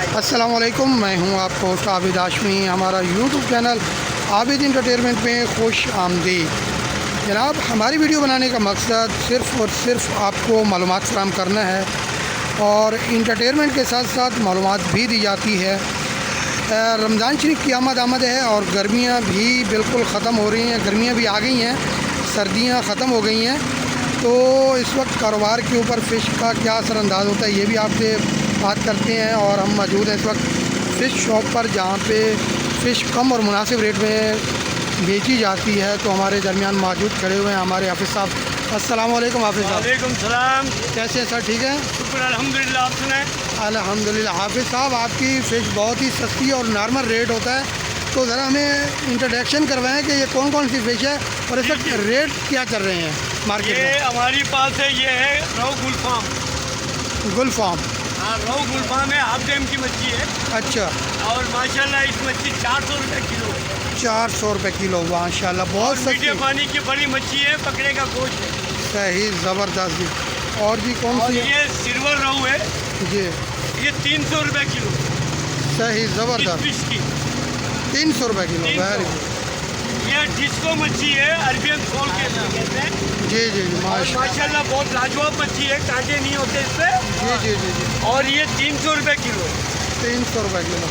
अस्सलाम वालेकुम, मैं हूं आपका होस्ट आबिद हाशमी। हमारा यूट्यूब चैनल आबिद इंटरटेनमेंट में खुश आमदीद। जनाब, हमारी वीडियो बनाने का मकसद सिर्फ़ और सिर्फ आपको मालूमात फराहम करना है और इंटरटेनमेंट के साथ साथ मालूमात भी दी जाती है। रमज़ान शरीफ की आमद है और गर्मियां भी बिल्कुल ख़त्म हो रही हैं। गर्मियां भी आ गई हैं, सर्दियां ख़त्म हो गई हैं, तो इस वक्त कारोबार के ऊपर फ़िश का क्या असरअंदाज़ होता है ये भी आपसे बात करते हैं। और हम मौजूद हैं इस वक्त फ़िश शॉप पर, जहाँ पे फ़िश कम और मुनासिब रेट में बेची जाती है। तो हमारे दरमियान मौजूद खड़े हुए हैं हमारे हाफिज़ साहब। अस्सलाम वालेकुम हाफिज़ साहब। वालेकुम सलाम। कैसे हैं सर? ठीक है, शुक्र अल्हम्दुलिल्लाह। आप सुनाएं? अल्हम्दुलिल्लाह। हाफिज़ साहब, आपकी फ़िश बहुत ही सस्ती और नॉर्मल रेट होता है, तो ज़रा हमें इंट्रोडक्शन करवाएं कि ये कौन कौन सी फ़िश है और इस वक्त रेट क्या चल रहे हैं मार्केट ये में? हमारी पास है, ये है रोहू गुलफाम। गुलफाम। हाँ, रोहू गुलफाम है, हाफ डैम की मच्छी है। अच्छा, और माशाल्लाह इस मच्छी 400 रुपये किलो है। 400 रुपये किलो, माशाल्लाह, बहुत और मीठे सस्ती। पानी की बड़ी मच्छी है, पकड़े का गोश्त है। सही, ज़बरदस्त जी। और जी कौन और सी है? ये सिल्वर रोहू है, जी, ये 300 रुपये किलो सही, इस ज़बरदस्त। फिश की। 300 रुपये किलो, 300। Very good. ये डिस्को मच्छी है, अरबियन सोल के कहते हैं। जी जी जी, और माशाल्लाह बहुत लाजवाब मच्छी है, कांटे नहीं होते इस पर। जी जी जी जी। और ये 300 रुपये किलो है। 300 रुपये किलो,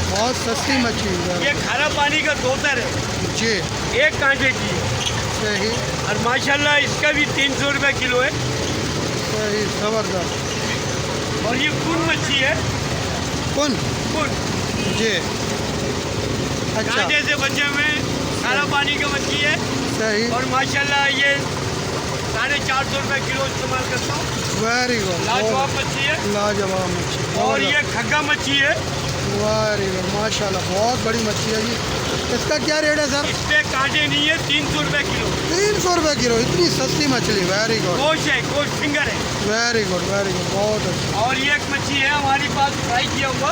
बहुत सस्ती मच्छी है। ये खारा पानी का धोतर है, जी, एक कांटे की है। सही और माशाल्लाह इसका भी 300 रुपये किलो है। सही, ज़बरदस्त। और ये कुन मच्छी है, कौन? कुन जी, अच्छा, कांटे से बचे हुए खारा पानी का मच्छी है। सही, और माशाल्लाह ये 450 रुपये किलो इस्तेमाल करता हूँ। वेरी गुड, लाजवाब मच्छी है। लाजवाब मच्छी। और ये खग्गा मच्छी है, वेरी गुड, माशाल्लाह, बहुत बड़ी मच्छी है जी। इसका क्या रेट है सर? इस पे कांटे नहीं है, 300 रुपये किलो। 300 रुपये किलो, इतनी सस्ती मछली, वेरी गुड, गोश्त है, गोश्त फिंगर है। वेरी गुड, बहुत अच्छा। और ये एक मच्छी है हमारी पास फ्राई किया हुआ,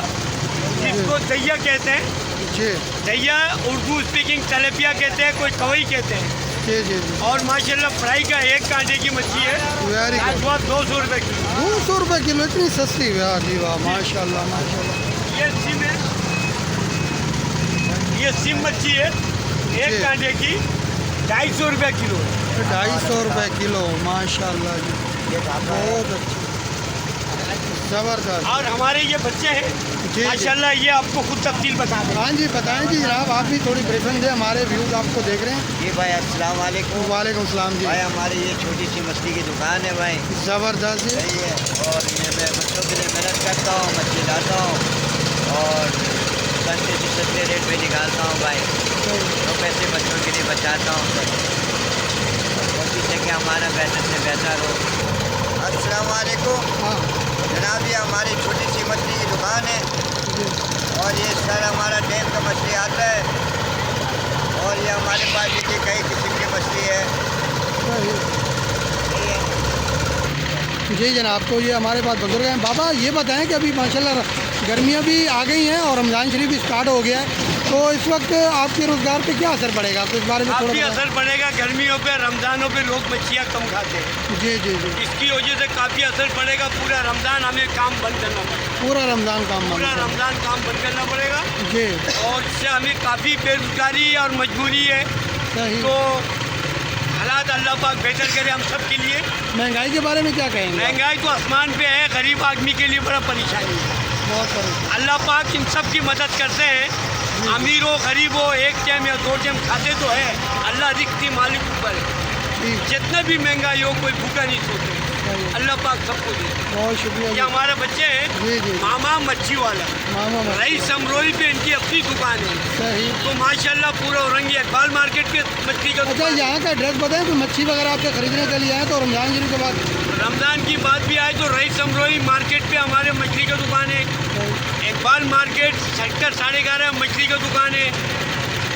जिसको दैया कहते हैं। जी दैया उर्दू स्पीकिंग तलेपिया कहते हैं, कोई कवई कहते हैं। जी जी जी, और माशाल्लाह फ्राई का एक कांटे की मच्छी है, वेरी गुड। लाजवाब 200 रुपये किलो। 200 रुपये किलो, इतनी सस्ती, वाह जी वाह, माशाल्लाह माशाल्लाह। ये सिम है, ये सिम मच्छी है, एक जी। कांटे की 250 रुपये किलो है। 250 रुपये किलो, माशाल्लाह जी, बहुत अच्छा, ज़बरदस्त। और हमारे ये बच्चे हैं जी। माशाल्लाह, ये आपको खुद तफसील बता दें। हाँ जी, बताएं जी जनाब, आप भी थोड़ी ब्रीफिंग दें, हमारे व्यूज़ आपको देख रहे हैं। जी भाई, अस्सलाम वालेकुम। वालेकुम सलाम जी। भाई हमारी ये छोटी सी मछली की दुकान है भाई, ज़बरदस्त जी, सही है। और ये मैं बच्चों के लिए मेहनत करता हूँ, मछली लाता हूँ और सस्ते से सस्ते रेट पे निकालता हूँ भाई, तो पैसे बच्चों के लिए बचाता हूँ सर। कोशिश है कि हमारा बेहतर से बेहतर हो। अस्सलाम वालेकुम हाँ जनाब, ये हमारी छोटी सी मछली की दुकान है जी, और ये सर हमारा डैम का मछली आता है। और ये हमारे पास देखिए कई किस्म की मछली है। सही। जी जनाब, तो ये हमारे पास बुजुर्ग हैं। बाबा ये बताएं कि अभी माशाल्लाह गर्मियाँ भी आ गई हैं और रमज़ान शरीफ भी स्टार्ट हो गया है, तो इस वक्त आपके रोज़गार पे क्या असर पड़ेगा? तो इस बारे में थोड़ा काफ़ी बताएं। असर पड़ेगा। गर्मियों पे, रमज़ानों पे लोग मच्छियाँ कम खाते हैं, जी जी जी, इसकी वजह से काफ़ी असर पड़ेगा। पूरा रमज़ान हमें काम बंद करना पड़ेगा, पूरा रमज़ान काम पूरा बंद रमज़ान काम बंद करना पड़ेगा। जी, और इससे हमें काफ़ी बेरोजगारी और मजबूरी है, सही। तो हालात अल्लाह पाक बेहतर करे हम सब के लिए। महंगाई के बारे में क्या कहेंगे? महंगाई तो आसमान पे है, गरीब आदमी के लिए बड़ा परेशानी है। बहुत बड़ी। अल्लाह पाक इन सब की मदद करते हैं। अमीर हो गरीब हो, एक टाइम या 2 टाइम खाते तो है, अल्लाह रिज़्क़ मालिक ऊपर है। ठीक, जितना भी महंगाई हो, कोई भूखा नहीं सोते, सही। अल्लाह पाक सबको दे। बहुत शुक्रिया ये जी। हमारे बच्चे हैं, जी जी, मामा मच्छी वाला, मामा रईस अमरोही पे इनकी अपनी दुकान है। सही। तो माशाल्लाह पूरा औरंगी इकबाल मार्केट पे मछली का अच्छा, दुकान है। यहाँ का एड्रेस बताएं, तो मच्छी वगैरह आपसे खरीदने के लिए आए तो रमज़ान शरीफ के बाद। रमज़ान की बात भी आए तो रईस अमरोही मार्केट पे हमारे मछली का दुकान है। इकबाल मार्केट सेक्टर 11.5 मछली का दुकान है।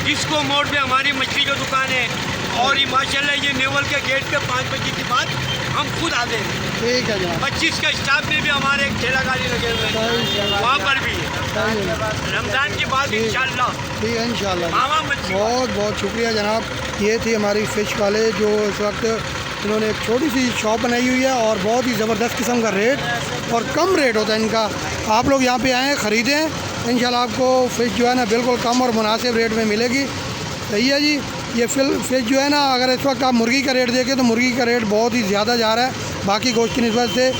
डिस्को मोड़ पे हमारी मछली का दुकान है। और ये माशाल्लाह ये नेवल के गेट पे 5 बजे के बाद हम खुद आते हैं। ठीक है जनाब, 25 का स्टाफ में भी हमारे एक ठेला गाड़ी लगे हुए हैं, वहाँ पर भी है। सही है। रमज़ान के बाद ठीक। इंशाल्लाह ठीक है, इंशाल्लाह। मामा मच्छी। बहुत बहुत शुक्रिया जनाब। ये थी हमारी फ़िश वाले जो इस वक्त इन्होंने एक छोटी सी शॉप बनाई हुई है और बहुत ही ज़बरदस्त किस्म का रेट और कम रेट होता है इनका। आप लोग यहाँ पे आएँ, ख़रीदें, इंशाल्लाह आपको फ़िश जो है ना बिल्कुल कम और मुनासिब रेट में मिलेगी। सही है जी। ये फ़िश जो है ना, अगर इस वक्त आप मुर्गी का रेट देखें तो मुर्गी का रेट बहुत ही ज़्यादा जा रहा है, बाकी गोश्त की निस्बत से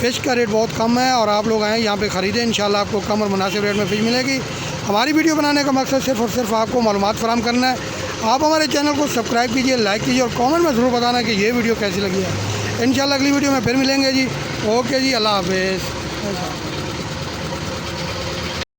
फ़िश का रेट बहुत कम है। और आप लोग आएँ यहाँ पे ख़रीदें, इंशाल्लाह आपको कम और मुनासिब रेट में फ़िश मिलेगी। हमारी वीडियो बनाने का मकसद सिर्फ़ और सिर्फ आपको मालूमात फ़राहम करना है। आप हमारे चैनल को सब्सक्राइब कीजिए, लाइक कीजिए और कमेंट में ज़रूर बताना कि ये वीडियो कैसी लगी है। इंशाल्लाह अगली वीडियो में फिर मिलेंगे जी। ओके जी, अल्लाह हाफ़िज़।